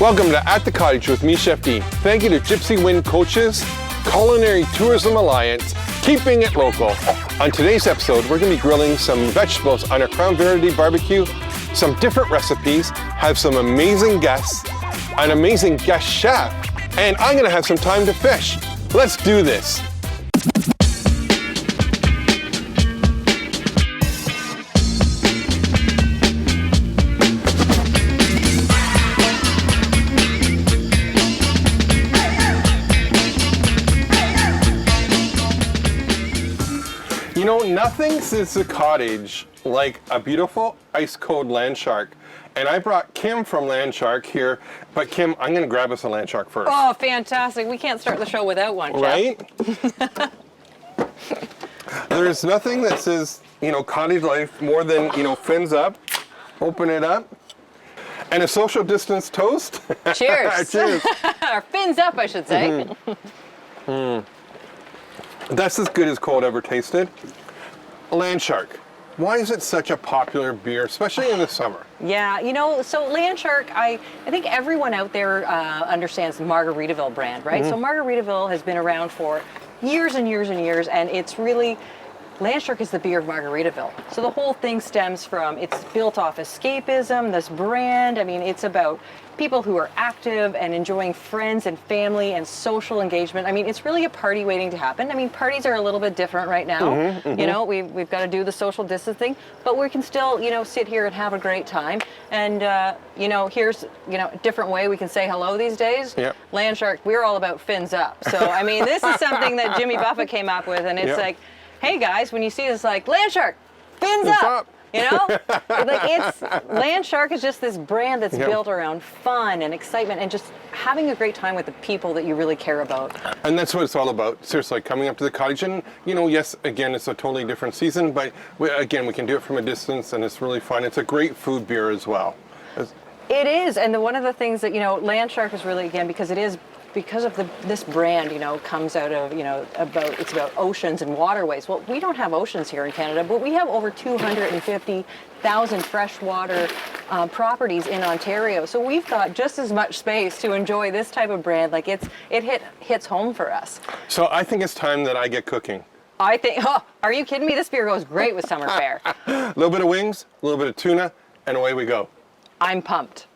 Welcome to At the Cottage with me, Chef D. Thank you to Gypsy Wind Coaches, Culinary Tourism Alliance, keeping it local. On today's episode, we're going to be grilling some vegetables on a Crown Verde barbecue, some different recipes, have some amazing guests, an amazing guest chef, and I'm going to have some time to fish. Let's do this. You know, nothing says the cottage like a beautiful ice cold land shark. And I brought Kim from Land Shark here, but Kim, I'm gonna grab us a land shark first. Oh, fantastic. We can't start the show without one, Chef. Right? There's nothing that says, you know, cottage life more than, you know, fins up, open it up, and a social distance toast. Cheers. Cheers. Or fins up, I should say. That's as good as cold ever tasted. Land Shark. Why is it such a popular beer, especially in the summer? Yeah, you know, so Land Shark, I think everyone out there understands the Margaritaville brand, right? So Margaritaville has been around for years and years and years, and it's really, Land Shark is the beer of Margaritaville. So the whole thing stems from, it's built off escapism, this brand. I mean, it's about people who are active and enjoying friends and family and social engagement. I mean, it's really a party waiting to happen. I mean, parties are a little bit different right now. You know, we've got to do the social distancing, but we can still, you know, sit here and have a great time. And, you know, here's, you know, a different way we can say hello these days. Yep. Land Shark, we're all about fins up. So, I mean, this is something that Jimmy Buffett came up with, and it's like, hey guys, when you see this, like, Land Shark, fins up. You know, like it's Land Shark is just this brand that's built around fun and excitement and just having a great time with the people that you really care about. And that's what it's all about. Seriously, coming up to the cottage, and you know, yes, again, it's a totally different season, but again, we can do it from a distance, and it's really fun. It's a great food beer as well. It is, and one of the things that, you know, Land Shark is really, again, because it is. Because of this brand, you know, comes out of, you know, it's about oceans and waterways. Well, we don't have oceans here in Canada, but we have over 250,000 freshwater properties in Ontario. So we've got just as much space to enjoy this type of brand. Like it hits home for us. So I think it's time that I get cooking. I think, are you kidding me? This beer goes great with summer fare. A little bit of wings, a little bit of tuna, and away we go. I'm pumped.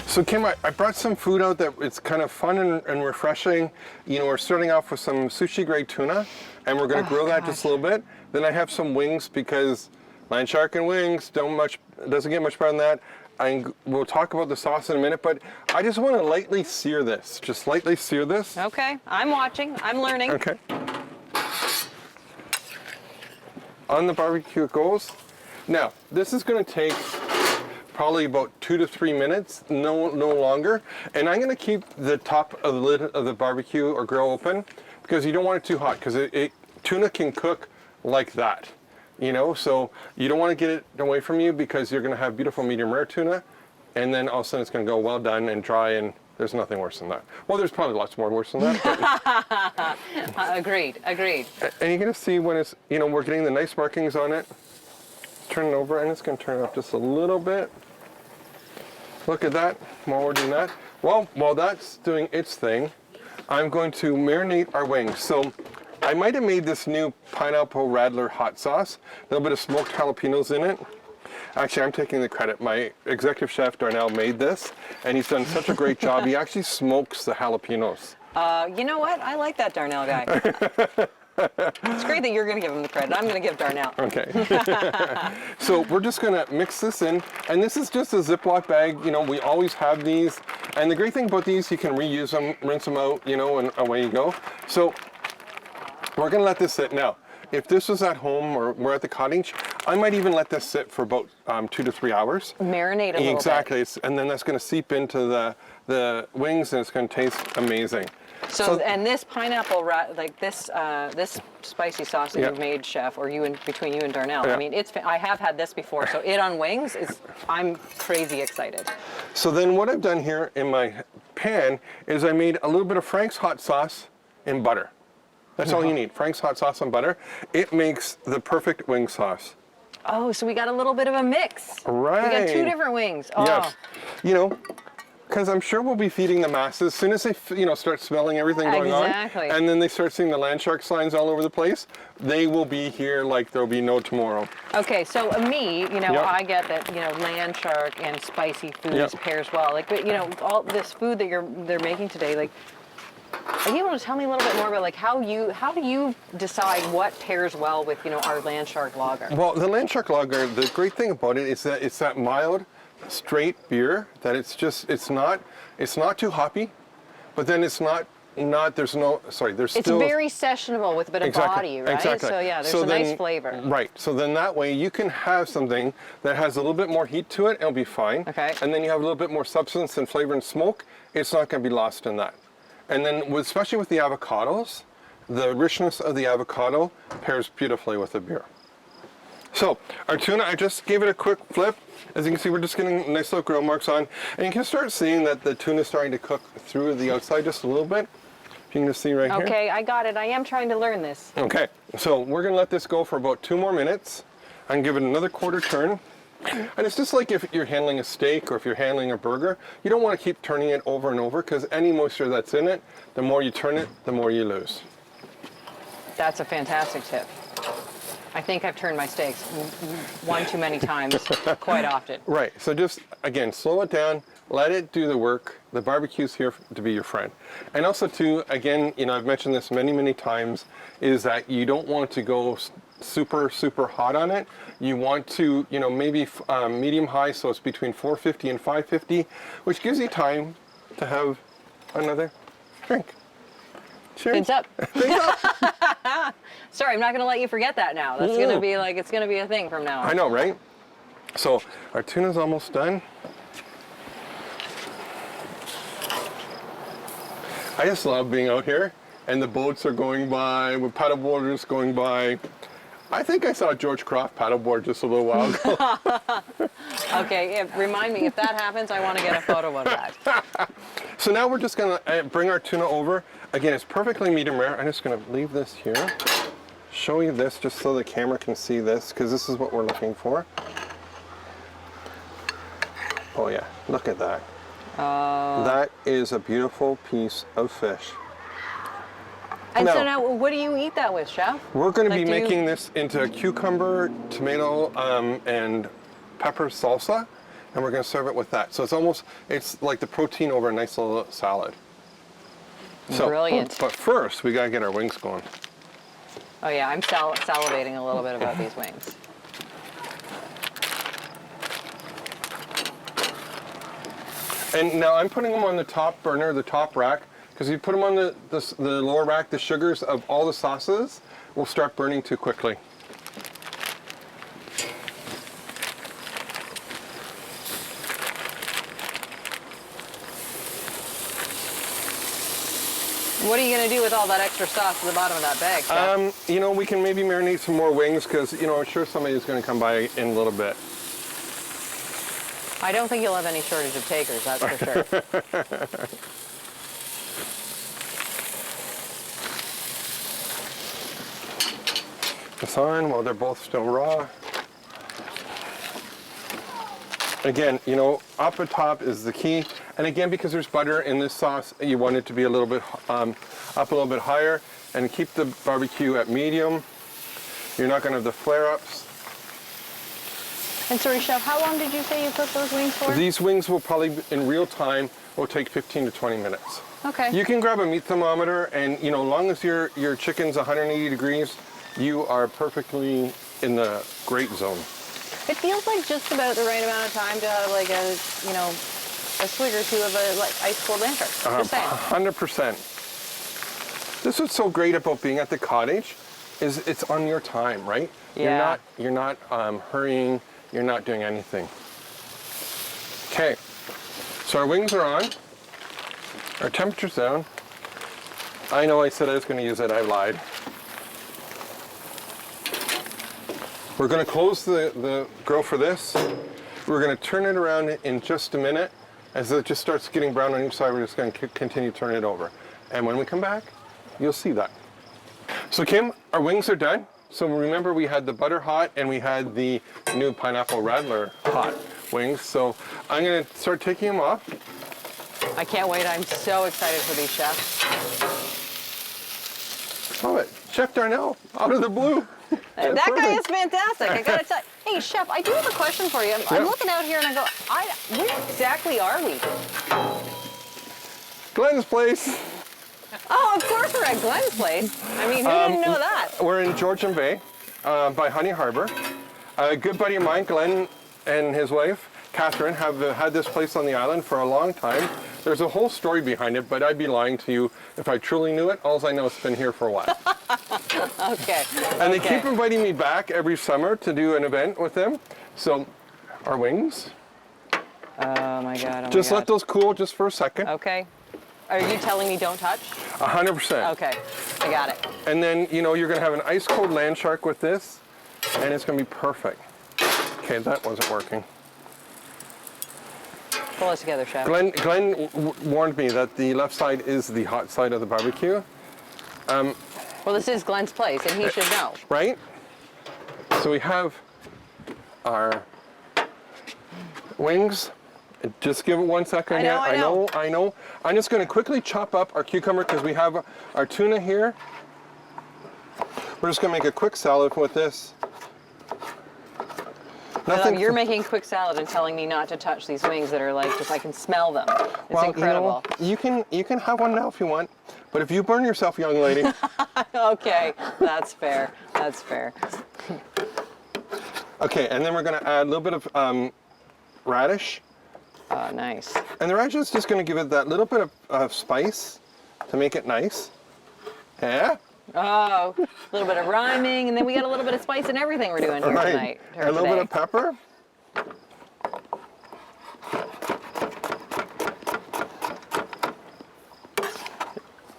So Kim, I brought some food out that it's kind of fun and refreshing. You know, we're starting off with some sushi grade tuna, and we're going to grill that just a little bit. Then I have some wings because Land Shark and wings doesn't get much better than that. We'll talk about the sauce in a minute, but I just want to lightly sear this. Just lightly sear this. Okay, I'm watching. I'm learning. Okay. On the barbecue it goes. Now, this is going to take probably about 2 to 3 minutes, no longer. And I'm gonna keep the top of the lid of the barbecue or grill open because you don't want it too hot because tuna can cook like that, you know? So you don't wanna get it away from you because you're gonna have beautiful medium rare tuna and then all of a sudden it's gonna go well done and dry and there's nothing worse than that. Well, there's probably lots more worse than that. Agreed. And you're gonna see when it's, you know, we're getting the nice markings on it. Turn it over and it's gonna turn up just a little bit. Look at that, while we're doing that. Well, while that's doing its thing, I'm going to marinate our wings. So I might have made this new Pineapple Radler hot sauce, a little bit of smoked jalapeños in it. Actually, I'm taking the credit. My executive chef, Darnell, made this, and he's done such a great job. He actually smokes the jalapeños. You know what? I like that Darnell guy. It's great that you're going to give him the credit. I'm going to give Darnell. Okay. So we're just going to mix this in. And this is just a Ziploc bag. You know, we always have these. And the great thing about these, you can reuse them, rinse them out, you know, and away you go. So we're going to let this sit. Now, if this was at home or we're at the cottage, I might even let this sit for about 2 to 3 hours. Marinate a little bit. Exactly. And then that's going to seep into the wings and it's going to taste amazing. So and this pineapple, like this spicy sauce that you've made, Chef, or between you and Darnell. I mean, I have had this before, so it on wings is, I'm crazy excited. So then what I've done here in my pan is I made a little bit of Frank's hot sauce in butter. That's all you need. Frank's hot sauce and butter. It makes the perfect wing sauce. Oh, so we got a little bit of a mix. Right. We got 2 different wings. Oh. Yes. You know, because I'm sure we'll be feeding the masses as soon as they, start smelling everything going Exactly. on, and then they start seeing the land shark signs all over the place. They will be here like there'll be no tomorrow. Okay, so me, Yep. I get that, land shark and spicy foods Yep. pairs well. Like, but all this food that they're making today, like, are you able to tell me a little bit more about how do you decide what pairs well with our land shark lager? Well, the land shark lager, the great thing about it is that it's that mild, straight beer that it's not too hoppy, but then it's not there's still It's very sessionable with a bit of body, right? Exactly. So yeah, there's a nice flavor. Right. So then that way you can have something that has a little bit more heat to it and it'll be fine. Okay. And then you have a little bit more substance and flavor and smoke. It's not going to be lost in that. And then especially with the avocados, the richness of the avocado pairs beautifully with the beer. So our tuna, I just gave it a quick flip. As you can see, we're just getting nice little grill marks on. And you can start seeing that the tuna is starting to cook through the outside just a little bit. If you can just see right here. Okay, I got it. I am trying to learn this. Okay, so we're gonna let this go for about 2 more minutes and give it another quarter turn. And it's just like if you're handling a steak or if you're handling a burger, you don't want to keep turning it over and over because any moisture that's in it, the more you turn it, the more you lose. That's a fantastic tip. I think I've turned my steaks one too many times, quite often. Right, so just, again, slow it down, let it do the work. The barbecue's here to be your friend. And also too, again, I've mentioned this many, many times, is that you don't want to go super, super hot on it. You want to, maybe medium high, so it's between 450 and 550, which gives you time to have another drink. Cheers. Fins up. Fins up. Sorry, I'm not going to let you forget that now. That's going to be it's going to be a thing from now on. I know, right? So our tuna's almost done. I just love being out here, and the boats are going by, with paddleboarders going by. I think I saw George Croft paddleboard just a little while ago. Okay, remind me, if that happens, I want to get a photo of that. So now we're just going to bring our tuna over. Again, it's perfectly medium rare. I'm just going to leave this here. Show you this just so the camera can see this, because this is what we're looking for. Oh yeah, look at that. That is a beautiful piece of fish. And so now, what do you eat that with, Chef? We're going to be making this into a cucumber, tomato, and pepper salsa, and we're going to serve it with that. So it's like the protein over a nice little salad. So, brilliant. But first, we got to get our wings going. Oh yeah, I'm salivating a little bit about these wings. And now I'm putting them on the top burner, the top rack, because if you put them on the lower rack, the sugars of all the sauces will start burning too quickly. What are you going to do with all that extra sauce at the bottom of that bag, Chef? We can maybe marinate some more wings because, I'm sure somebody's going to come by in a little bit. I don't think you'll have any shortage of takers, that's for sure. This on while they're both still raw. Again, up at top is the key. And again, because there's butter in this sauce, you want it to be a little bit up a little bit higher, and keep the barbecue at medium. You're not going to have the flare-ups. And sorry, Chef, how long did you say you cooked those wings for? These wings will probably, in real time, will take 15 to 20 minutes. Okay. You can grab a meat thermometer, and as long as your chicken's 180 degrees, you are perfectly in the great zone. It feels like just about the right amount of time to have like a swig or two of a ice cold lantern. Just saying. 100%. This is what's so great about being at the cottage, is it's on your time, right? Yeah. You're not hurrying. You're not doing anything. Okay. So our wings are on. Our temperature's down. I know I said I was going to use it. I lied. We're going to close the grill for this. We're going to turn it around in just a minute. As it just starts getting brown on each side, we're just going to continue turning it over. And when we come back, you'll see that. So Kim, our wings are done. So remember we had the butter hot and we had the new Pineapple Radler hot wings. So I'm gonna start taking them off. I can't wait. I'm so excited for these, Chef. Love it. Chef Darnell, out of the blue. That guy is fantastic. I gotta tell you. Hey, Chef, I do have a question for you. I'm looking out here and I go, where exactly are we? Glenn's place. Oh, of course we're at Glenn's place. I mean, who didn't know that? We're in Georgian Bay by Honey Harbour. A good buddy of mine, Glenn, and his wife, Catherine, have had this place on the island for a long time. There's a whole story behind it, but I'd be lying to you if I truly knew it. All I know it's been here for a while. Okay. And they keep inviting me back every summer to do an event with them. So, our wings. Oh my God. Just let those cool just for a second. Okay. Are you telling me don't touch? 100%. Okay, I got it. And then, you know, you're gonna have an ice cold land shark with this, and it's gonna be perfect. Okay, that wasn't working. Pull us together, Chef. Glenn warned me that the left side is the hot side of the barbecue. Well, this is Glenn's place, and he should know. Right? So we have our wings. Just give it 1 second. I know. I'm just going to quickly chop up our cucumber because we have our tuna here. We're just going to make a quick salad with this. Nothing. You're making quick salad and telling me not to touch these wings that are like, just I can smell them. It's incredible. You know, you can have one now if you want, but if you burn yourself, young lady. Okay, that's fair. That's fair. Okay, and then we're going to add a little bit of radish. Oh, nice. And the radish is just going to give it that little bit of spice to make it nice. Yeah? Oh, a little bit of rhyming, and then we got a little bit of spice in everything we're doing here tonight. A little bit of pepper.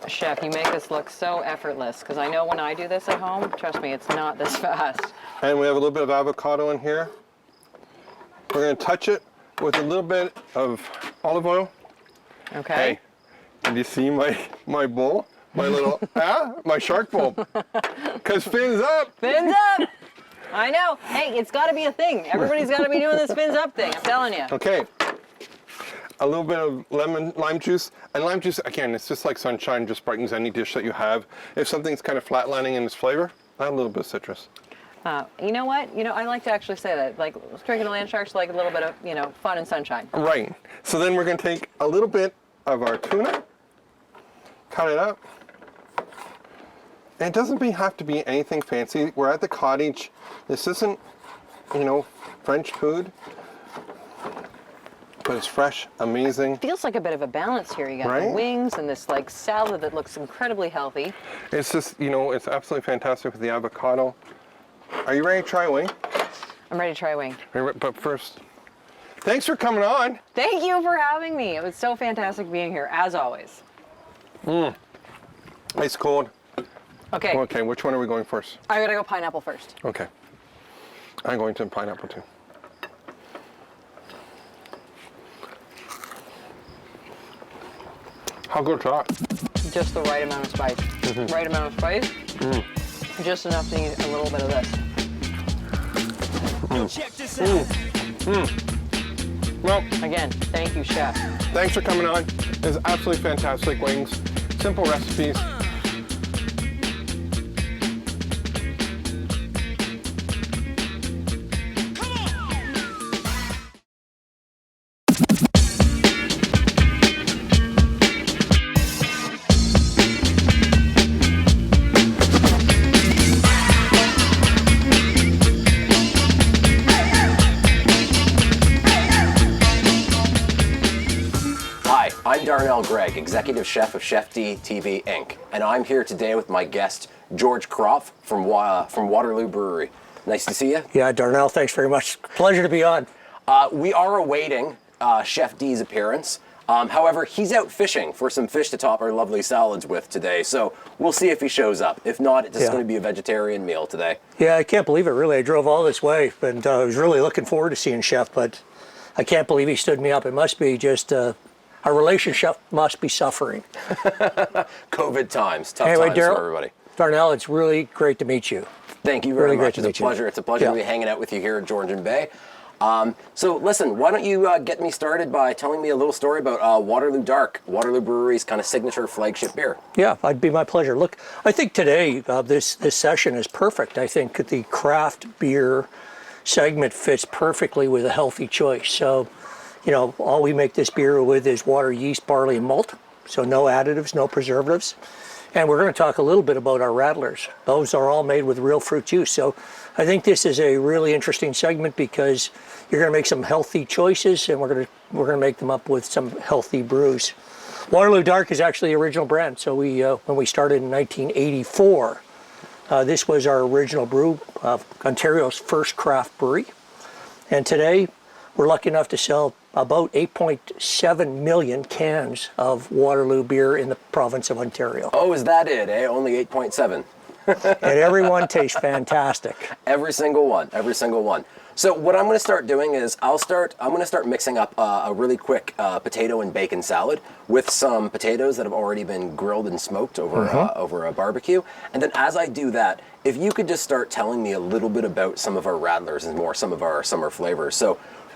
Chef, you make this look so effortless, because I know when I do this at home, trust me, it's not this fast. And we have a little bit of avocado in here. We're going to touch it with a little bit of olive oil. Okay. Hey, did you see my bowl? My little, my shark bowl. Because fins up. Fins up. I know. Hey, it's got to be a thing. Everybody's got to be doing this fins up thing. I'm telling you. Okay. A little bit of lime juice. And lime juice, again, it's just like sunshine, just brightens any dish that you have. If something's kind of flatlining in its flavor, add a little bit of citrus. You know what? You know, I like to actually say that. Like, drinking a land shark's like a little bit of, you know, fun and sunshine. Right. So then we're going to take a little bit of our tuna, cut it up. And it doesn't have to be anything fancy. We're at the cottage. This isn't, you know, French food, but it's fresh, amazing. Feels like a bit of a balance here. You got the wings and this like salad that looks incredibly healthy. It's just, you know, it's absolutely fantastic with the avocado. Are you ready to try a wing? I'm ready to try a wing. But first, thanks for coming on. Thank you for having me. It was so fantastic being here, as always. Ice cold. Okay. Okay, which one are we going first? I gotta go pineapple first. Okay. I'm going to pineapple too. How good is that? Just the right amount of spice. Right amount of spice. Just enough to need a little bit of this. Check this out. Well, Again, thank you, Chef. thanks for coming on. It's absolutely fantastic wings. Simple recipes. Hi, I'm Darnell Greg, Executive Chef of ChefD TV Inc. And I'm here today with my guest, George Kropf from Waterloo Brewery. Nice to see you. Yeah, Darnell, thanks very much. Pleasure to be on. We are awaiting Chef D's appearance. However, he's out fishing for some fish to top our lovely salads with today, so we'll see if he shows up. If not, it's just going to be a vegetarian meal today. Yeah, I can't believe it, really. I drove all this way, and I was really looking forward to seeing Chef, but I can't believe he stood me up. It must be just, our relationship must be suffering. COVID times, tough Anyway, times for everybody. Darnell, it's really great to meet you. Thank you very Really great much. to It's a meet you. pleasure. It's a pleasure Yeah. to be hanging out with you here at Georgian Bay. So listen, why don't you get me started by telling me a little story about Waterloo Dark, Waterloo Brewery's kind of signature flagship beer. Yeah, it'd be my pleasure. Look, I think today this session is perfect. I think the craft beer segment fits perfectly with a healthy choice. So, you know, all we make this beer with is water, yeast, barley, and malt. So no additives, no preservatives. And we're going to talk a little bit about our Radlers. Those are all made with real fruit juice. So I think this is a really interesting segment because you're going to make some healthy choices, and we're going to make them up with some healthy brews. Waterloo Dark is actually the original brand. So we when we started in 1984, this was our original brew, Ontario's first craft brewery. And today we're lucky enough to sell about 8.7 million cans of Waterloo beer in the province of Ontario. Oh, is that it, eh? Only 8.7. And everyone tastes fantastic. Every single one, every single one. So what I'm going to start doing is I'm going to start mixing up a really quick potato and bacon salad with some potatoes that have already been grilled and smoked over over a barbecue. And then as I do that, if you could just start telling me a little bit about some of our Radlers and more some of our summer flavors.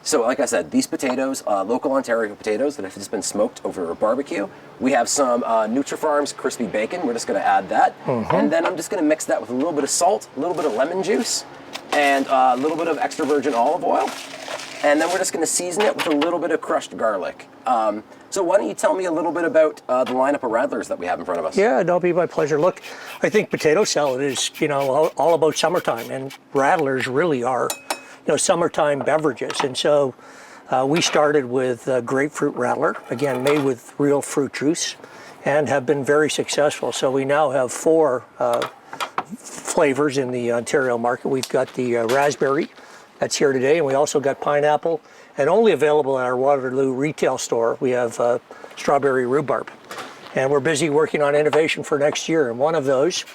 So like I said, these potatoes, local Ontario potatoes that have just been smoked over a barbecue. We have some Nutrifarms crispy bacon. We're just going to add that. And then I'm just going to mix that with a little bit of salt, a little bit of lemon juice, and a little bit of extra virgin olive oil. And then we're just going to season it with a little bit of crushed garlic. So why don't you tell me a little bit about the lineup of Radlers that we have in front of us? Yeah, that'll be my pleasure. Look, I think potato salad is, you know, all about summertime, and Radlers really are, you know, summertime beverages. And so we started with grapefruit Radler, again, made with real fruit juice, and have been very successful. So we now have 4 flavors in the Ontario market. We've got the raspberry, that's here today, and we also got pineapple, and only available in our Waterloo retail store, we have strawberry rhubarb. And we're busy working on innovation for next year, and one of those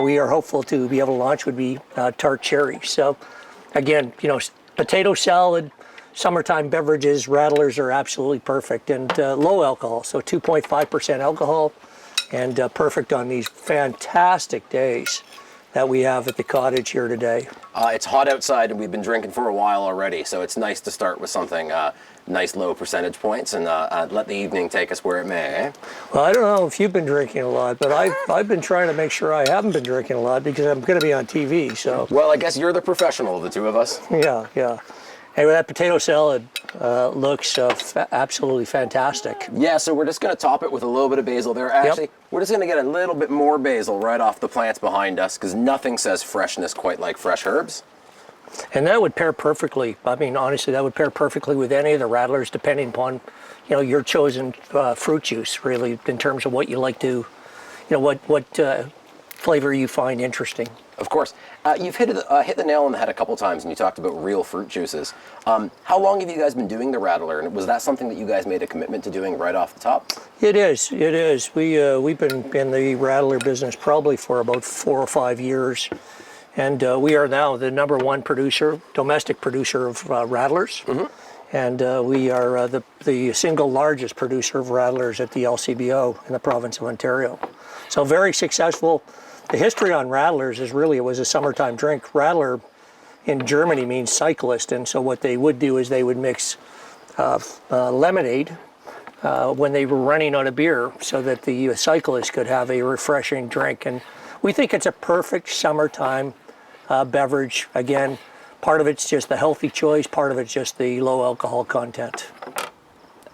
we are hopeful to be able to launch would be tart cherry. So again, you know, potato salad, summertime beverages, Radlers are absolutely perfect, and low alcohol, so 2.5% alcohol, and perfect on these fantastic days that we have at the Cottage here today. It's hot outside and we've been drinking for a while already, so it's nice to start with something nice low percentage points and let the evening take us where it may, eh? Well, I don't know if you've been drinking a lot, but I've been trying to make sure I haven't been drinking a lot because I'm going to be on TV, so. Well, I guess you're the professional of the two of us. Yeah. Anyway, that potato salad looks absolutely fantastic. Yeah, so we're just going to top it with a little bit of basil there. Actually, we're just going to get a little bit more basil right off the plants behind us because nothing says freshness quite like fresh herbs. And that would pair perfectly. I mean, honestly, that would pair perfectly with any of the Radlers, depending upon, you know, your chosen fruit juice, really, in terms of what you like to, you know, what flavor you find interesting. Of course. You've hit the nail on the head a couple times and you talked about real fruit juices. How long have you guys been doing the Radler? And was that something that you guys made a commitment to doing right off the top? It is. We've been in the Radler business probably for about 4 or 5 years. And we are now the #1 domestic producer of Radlers. And we are the single largest producer of Radlers at the LCBO in the province of Ontario. So very successful. The history on Radlers is really, it was a summertime drink. Radler in Germany means cyclist, and so what they would do is they would mix lemonade when they were running out of beer so that the cyclist could have a refreshing drink. And we think it's a perfect summertime beverage. Again, part of it's just the healthy choice, part of it's just the low alcohol content.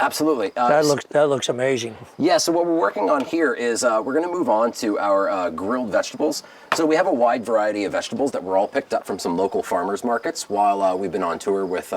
Absolutely. That looks amazing. Yeah, so what we're working on here is we're going to move on to our grilled vegetables. So we have a wide variety of vegetables that were all picked up from some local farmers markets while we've been on tour with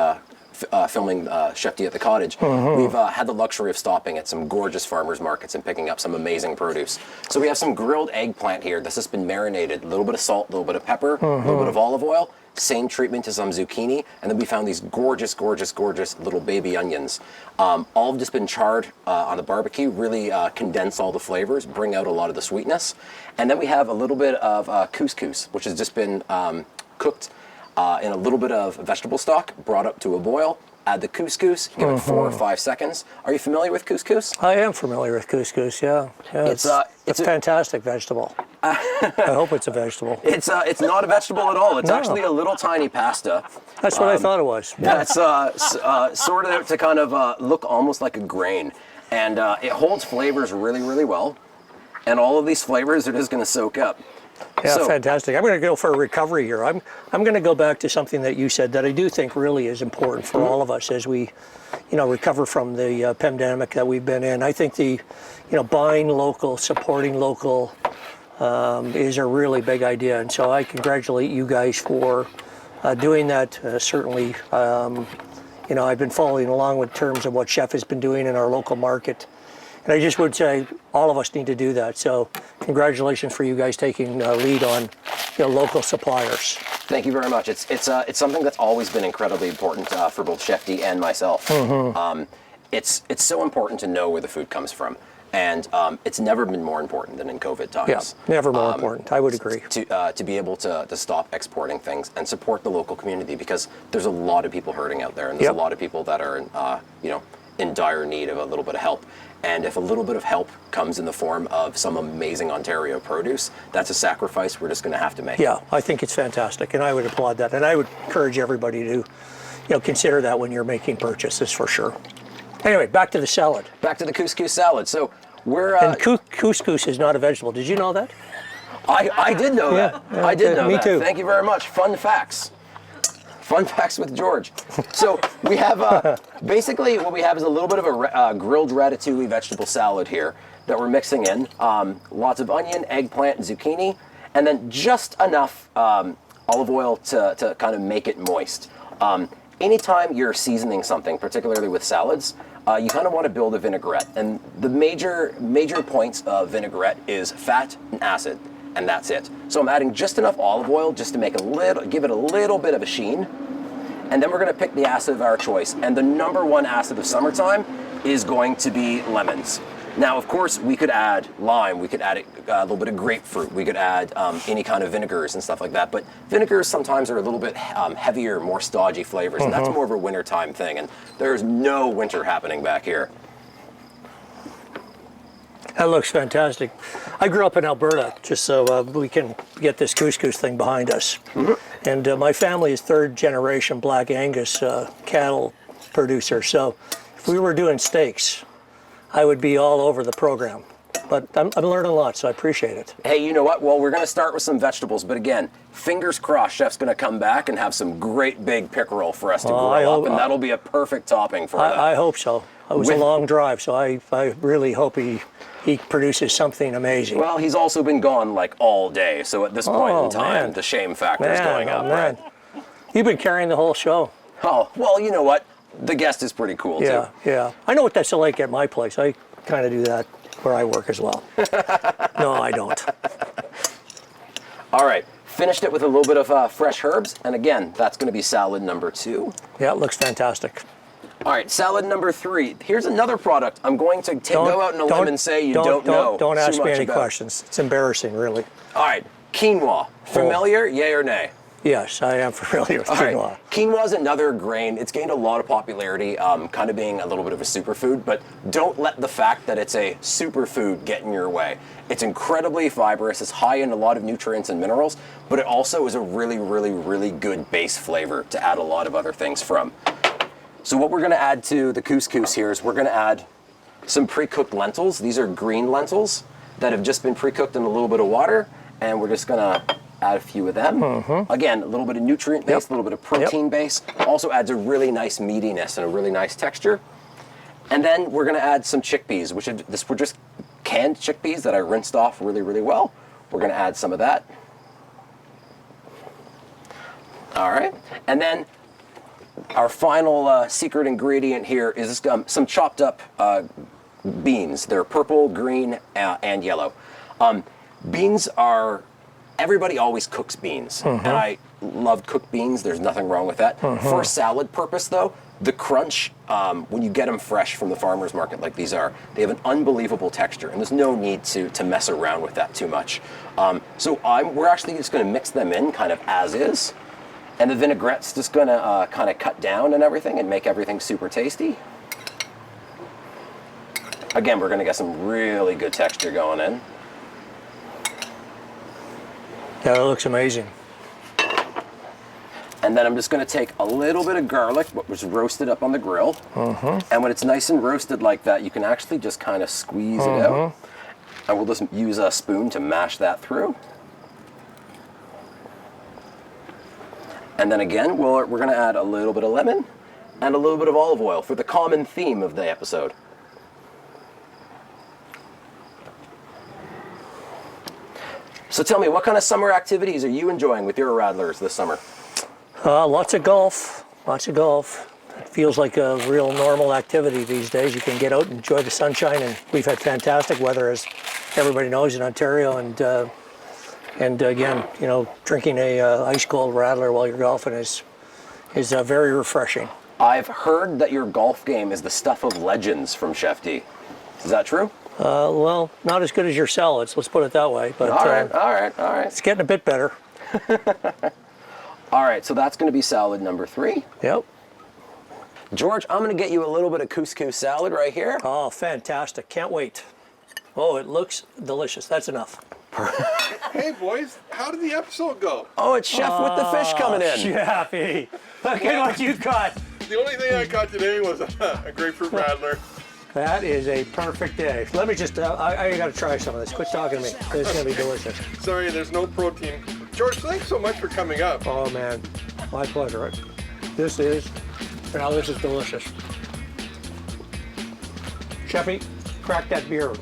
filming ChefD at the Cottage. We've had the luxury of stopping at some gorgeous farmers markets and picking up some amazing produce. So we have some grilled eggplant here. This has been marinated, a little bit of salt, a little bit of pepper, a little bit of olive oil. Same treatment to some zucchini, and then we found these gorgeous little baby onions. All have just been charred on the barbecue, really condense all the flavors, bring out a lot of the sweetness. And then we have a little bit of couscous, which has just been cooked in a little bit of vegetable stock, brought up to a boil. Add the couscous, give it 4 or 5 seconds. Are you familiar with couscous? I am familiar with couscous, yeah. It's a fantastic vegetable. I hope it's a vegetable. It's not a vegetable at all. It's No. actually a little tiny pasta. That's what I thought it was. That's sorted out to kind of look almost like a grain. And it holds flavors really, really well. And all of these flavors are just going to soak up. Yeah, So- fantastic. I'm going to go for a recovery here. I'm going to go back to something that you said that I do think really is important for all of us as we, recover from the pandemic that we've been in. I think the, buying local, supporting local is a really big idea. And so I congratulate you guys for doing that. Certainly, I've been following along with terms of what Chef has been doing in our local market. And I just would say all of us need to do that. So congratulations for you guys taking lead on local suppliers. Thank you very much. It's something that's always been incredibly important for both ChefD and myself. It's so important to know where the food comes from. And it's never been more important than in COVID times. Yeah, never more important. I would agree. To be able to stop exporting things and support the local community, because there's a lot of people hurting out there, and there's a lot of people that are in dire need of a little bit of help. And if a little bit of help comes in the form of some amazing Ontario produce, that's a sacrifice we're just going to have to make. Yeah, I think it's fantastic, and I would applaud that. And I would encourage everybody to, consider that when you're making purchases for sure. Anyway, back to the salad. Back to the couscous salad. So we're And couscous is not a vegetable. Did you know that? I did know that. Yeah, I did know me that. too. Thank you very much. Fun facts. Fun facts with George. So we have, basically what we have is a little bit of a grilled ratatouille vegetable salad here that we're mixing in. Lots of onion, eggplant, zucchini, and then just enough olive oil to kind of make it moist. Anytime you're seasoning something, particularly with salads, you kind of want to build a vinaigrette. And the major points of vinaigrette is fat and acid. And that's it. So I'm adding just enough olive oil just to give it a little bit of a sheen. And then we're going to pick the acid of our choice. And the number one acid of summertime is going to be lemons. Now, of course, we could add lime, we could add a little bit of grapefruit, we could add any kind of vinegars and stuff like that. But vinegars sometimes are a little bit heavier, more stodgy flavors, and that's more of a wintertime thing. And there's no winter happening back here. That looks fantastic. I grew up in Alberta, just so we can get this couscous thing behind us. And my family is third generation Black Angus cattle producer. So if we were doing steaks, I would be all over the program. But I'm learning a lot, so I appreciate it. Hey, you know what? Well, we're going to start with some vegetables. But again, fingers crossed, Chef's going to come back and have some great big pickerel for us to grill up. And that'll be a perfect topping for that. I hope so. It was a long drive, so I really hope he produces something amazing. Well, he's also been gone like all day, so at this point in time, man. the shame factor is going up, man. right? You've been carrying the whole show. Oh, well, you know what? The guest is pretty cool, too. Yeah. I know what that's like at my place. I kind of do that where I work as well. No, I don't. All right, finished it with a little bit of fresh herbs, and again, that's going to be salad number 2. Yeah, it looks fantastic. All right, salad number 3. Here's another product I'm going to go out on a limb and say you don't know Don't ask too me much any about. questions. It's embarrassing, really. All right, quinoa. Familiar, yay or nay? Yes, I am familiar with All right. quinoa. Quinoa is another grain. It's gained a lot of popularity, kind of being a little bit of a superfood, but don't let the fact that it's a superfood get in your way. It's incredibly fibrous, it's high in a lot of nutrients and minerals, but it also is a really, really, really good base flavor to add a lot of other things from. So what we're going to add to the couscous here is we're going to add some pre-cooked lentils. These are green lentils that have just been pre-cooked in a little bit of water, and we're just going to add a few of them. Again, a little bit of nutrient base, a little bit of protein base. Also adds a really nice meatiness and a really nice texture. And then we're going to add some chickpeas, which were just canned chickpeas that I rinsed off really, really well. We're going to add some of that. All right, and then our final secret ingredient here is some chopped up beans. They're purple, green, and yellow. Beans are, everybody always cooks beans, and I love cooked beans. There's nothing wrong with that. For salad purpose, though, the crunch, when you get them fresh from the farmer's market like these are, they have an unbelievable texture, and there's no need to mess around with that too much. So we're actually just going to mix them in kind of as is. And the vinaigrette's just going to kind of cut down and everything and make everything super tasty. Again, we're going to get some really good texture going in. Yeah, that looks amazing. And then I'm just going to take a little bit of garlic, what was roasted up on the grill. And when it's nice and roasted like that, you can actually just kind of squeeze it out. And we'll just use a spoon to mash that through. And then again, we're going to add a little bit of lemon and a little bit of olive oil for the common theme of the episode. So tell me, what kind of summer activities are you enjoying with your Radlers this summer? Lots of golf. Lots of golf. It feels like a real normal activity these days. You can get out and enjoy the sunshine, and we've had fantastic weather, as everybody knows, in Ontario. And again, you know, drinking a ice cold Radler while you're golfing is very refreshing. I've heard that your golf game is the stuff of legends from ChefD. Is that true? Well, not as good as your salads, let's put it that way. But All right. it's getting a bit better. All right, so that's going to be salad number 3. Yep. George, I'm going to get you a little bit of couscous salad right here. Oh, fantastic. Can't wait. Oh, it looks delicious. That's enough. Hey boys, how did the episode go? Oh, it's Chef with the fish coming in. Chefy. Look at what you've got. The only thing I got today was a grapefruit Radler. That is a perfect day. Let me just, I got to try some of this. Quit talking to me. This is going to be delicious. Sorry, there's no protein. George, thanks so much for coming up. Oh, man. My pleasure. This is delicious. Chefy, crack that beer.